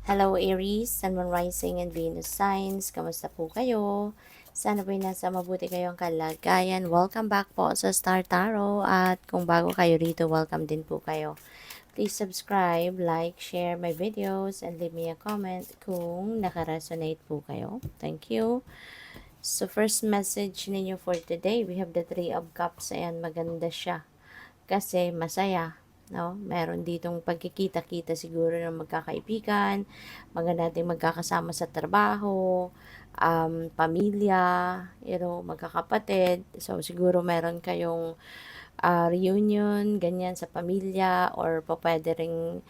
Hello Aries, Sun, Moon, Rising, and Venus signs. Kamusta po kayo? Sana po'y nasa mabuti kayong kalagayan. Welcome back po sa Star Tarot. At kung bago kayo rito, welcome din po kayo. Please subscribe, like, share my videos, and leave me a comment kung nakaresonate po kayo. Thank you. So first message ninyo for today, we have the Three of Cups. Ayan, maganda siya. Kasi masaya, no? Meron ditong pagkikita-kita siguro ng magkakaibigan, maganda nating magkakasama sa trabaho, pamilya, magkakapatid. So, siguro meron kayong reunion, ganyan sa pamilya, or pwede ring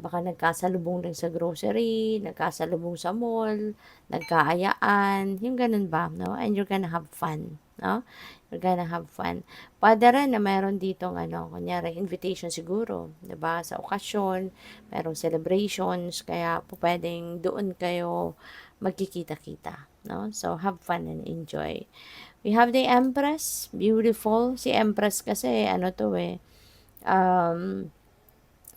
baka nagkasalubong rin sa grocery, nagkasalubong sa mall, nagkaayaan, yung ganun ba, no? And you're gonna have fun, no? You're gonna have fun. Pwede rin na meron ditong, kunyari, invitation siguro, 'di ba? Sa okasyon, merong celebrations, kaya po pwedeng doon kayo magkikita-kita, no? So, have fun and enjoy. We have the Empress, beautiful. Si Empress kasi, um,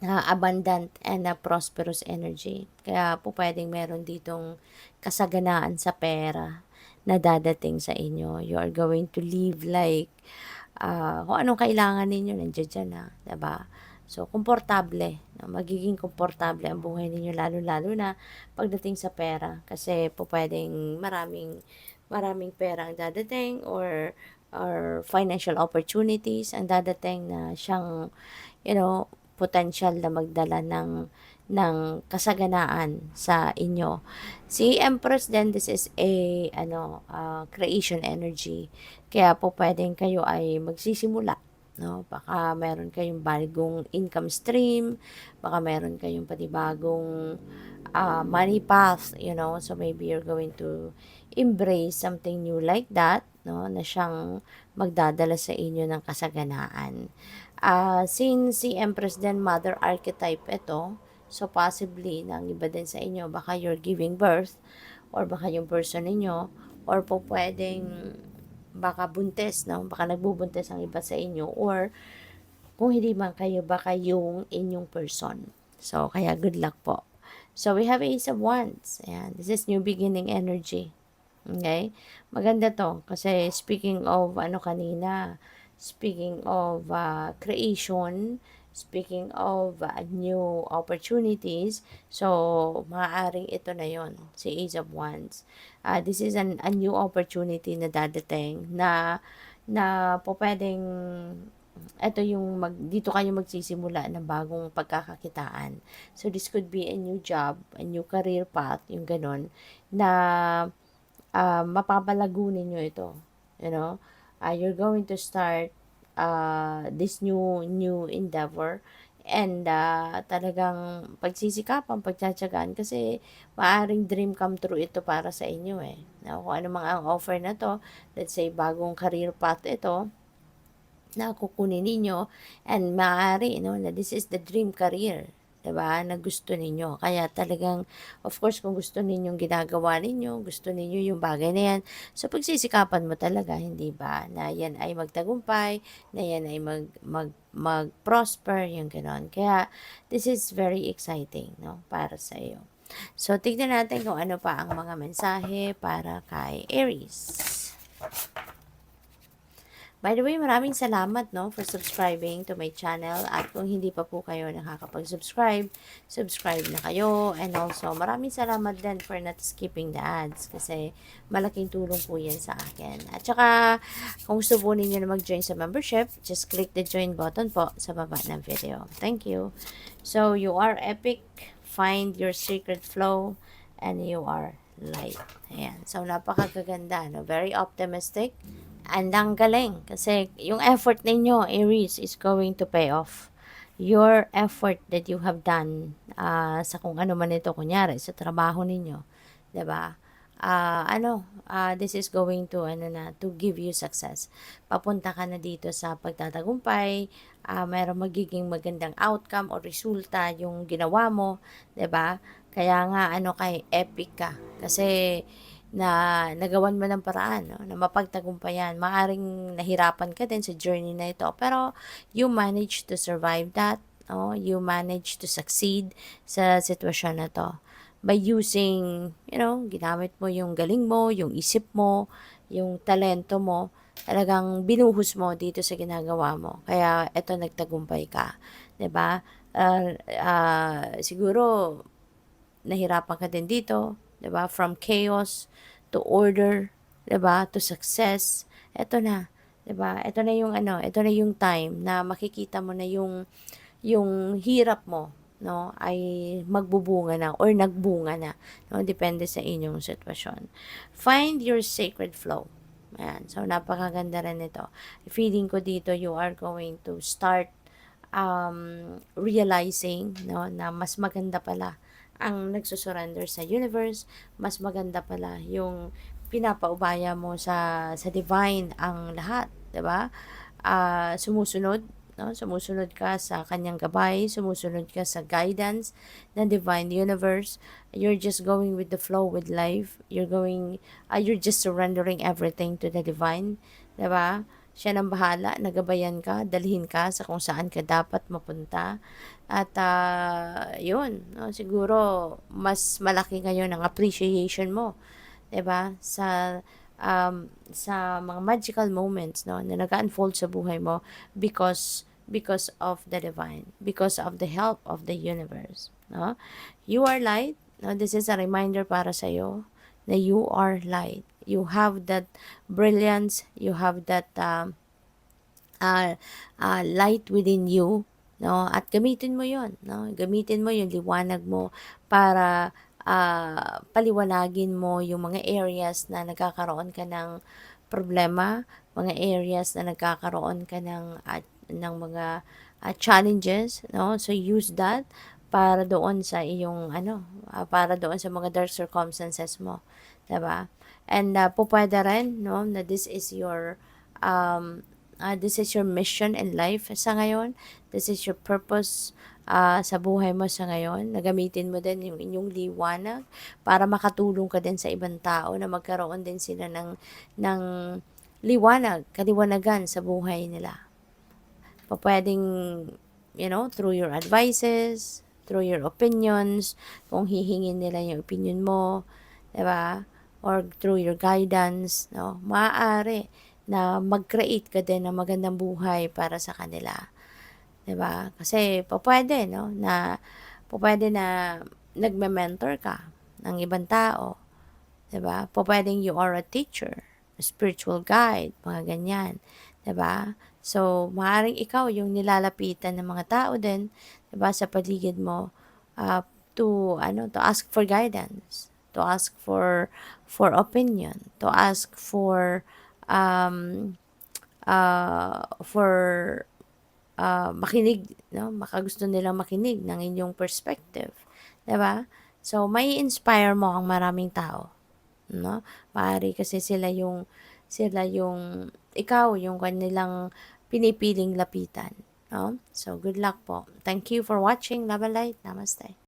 abundant and prosperous energy. Kaya po pwedeng meron ditong kasaganaan sa pera na dadating sa inyo. You are going to live like kung anong kailangan ninyo, nandiyan dyan na, diba? So, komportable. No? Magiging komportable ang buhay ninyo, lalo-lalo na pagdating sa pera. Kasi po pwedeng maraming pera ang dadating or financial opportunities ang dadating na siyang, potential na magdala ng kasaganaan sa inyo. Si Empress then, this is a creation energy. Kaya po pwedeng kayo ay magsisimula, no? Baka meron kayong bagong income stream, baka meron kayong panibagong money path, so maybe you're going to embrace something new like that, no, na siyang magdadala sa inyo ng kasaganaan. Since si Empress din Mother Archetype ito, so possibly nang iba din sa inyo, baka you're giving birth, or baka yung person ninyo, or po pwedeng baka buntis, no? Baka nagbubuntis ang iba sa inyo, or kung hindi man kayo, baka yung inyong person. So, kaya good luck po. So, we have Ace of Wands. Ayan. This is new beginning energy. Okay? Maganda to. Kasi speaking of speaking of creation, speaking of new opportunities, so maaaring ito na yon, si Ace of Wands. This is a new opportunity na dadating na po pwedeng ito yung dito kayo magsisimula ng bagong pagkakakitaan. So, this could be a new job, a new career path, yung ganon, na mapapalago ninyo ito. You're going to start this new endeavor, and talagang pagsisikapan, pagtsatsagaan, kasi maaring dream come true ito para sa inyo eh. Kung ano mga ang offer na to, let's say bagong career path ito, na kukunin ninyo, and maaari, na this is the dream career, diba, na gusto ninyo. Kaya talagang, of course, kung gusto ninyong ginagawa ninyo, gusto ninyo yung bagay na yan, so pagsisikapan mo talaga, hindi ba, na yan ay magtagumpay, na yan ay mag-prosper, yung gano'n. Kaya, this is very exciting, no, para sa iyo. So, tignan natin kung ano pa ang mga mensahe para kay Aries. By the way, maraming salamat, no, for subscribing to my channel. At kung hindi pa po kayo nakakapag-subscribe, subscribe na kayo. And also, maraming salamat din for not skipping the ads, kasi malaking tulong po yan sa akin. At saka, kung gusto po ninyo na mag-join sa membership, just click the join button po sa baba ng video. Thank you. So, you are epic. Find your secret flow. And you are light. Ayan. So, napakaganda, no? Very optimistic. Ang galing. Kasi yung effort ninyo, Aries, is going to pay off. Your effort that you have done sa kung ano man ito, kunyari, sa trabaho ninyo. 'Di ba? This is going to, to give you success. Papunta ka na dito sa pagtatagumpay, mayroong magiging magandang outcome o resulta yung ginawa mo, 'di ba? Kaya nga, kay epic ka. Kasi, nagawan mo ng paraan, no, na mapagtagumpayan. Maaring nahirapan ka din sa journey na ito, pero you managed to survive that, no? You manage to succeed sa sitwasyon na 'to by using, ginamit mo yung galing mo, yung isip mo, yung talento mo, talagang binuhos mo dito sa ginagawa mo. Kaya eto nagtagumpay ka, 'di ba? Siguro nahirapan ka din dito, 'di ba? From chaos to order, 'di ba? To success. Eto na, 'di ba? Ito na yung time na makikita mo na yung hirap mo, no, ay magbubunga na or nagbunga na, no, depende sa inyong sitwasyon. Find your sacred flow. Ayan, so napakaganda rin ito. Feeling ko dito you are going to start realizing, no, na mas maganda pala ang nagsusurrender sa universe, mas maganda pala yung pinapaubaya mo sa divine ang lahat, 'di ba? Sumusunod, no? Sumusunod ka sa kanyang gabay, sumusunod ka sa guidance ng divine universe. You're just going with the flow with life. You're just surrendering everything to the divine, 'di ba? Siya nang bahala, nagabayan ka, dalhin ka sa kung saan ka dapat mapunta. At yun, no, siguro mas malaki ngayon ang appreciation mo, 'di ba? Sa mga magical moments, no, na nag-unfold sa buhay mo because of the divine, because of the help of the universe, no? You are light, no? This is a reminder para sa iyo na you are light. You have that brilliance, you have that light within you, no? At gamitin mo 'yon, no? Gamitin mo yung liwanag mo para paliwanagin mo yung mga areas na nagkakaroon ka ng problema, mga areas na nagkakaroon ka ng mga challenges, no? So use that para doon sa iyong para doon sa mga dark circumstances mo, 'di ba? And pupwede rin, no, na this is your mission in life sa ngayon. This is your purpose sa buhay mo sa ngayon. Nagamitin mo din yung inyong liwanag para makatulong ka din sa ibang tao na magkaroon din sila ng liwanag, kaliwanagan sa buhay nila. Pwedeng, through your advices, through your opinions, kung hihingin nila yung opinion mo, 'di ba? Or through your guidance, no? Maaari na mag-create ka din ng magandang buhay para sa kanila, 'di ba? Kasi pupwede na nagme-mentor ka ng ibang tao, 'di ba? Pupwedeng you are a teacher, a spiritual guide, mga ganyan, 'di ba? So, maaaring ikaw yung nilalapitan ng mga tao din, 'di ba, sa paligid mo, to ask for guidance, to ask for opinion, to ask um, for makinig, no? Gusto nilang makinig ng inyong perspective, 'di ba? So, may inspire mo ang maraming tao, no? Maaari kasi sila yung ikaw yung kanilang pinipiling lapitan, no? So, good luck po. Thank you for watching. Love and light. Namaste.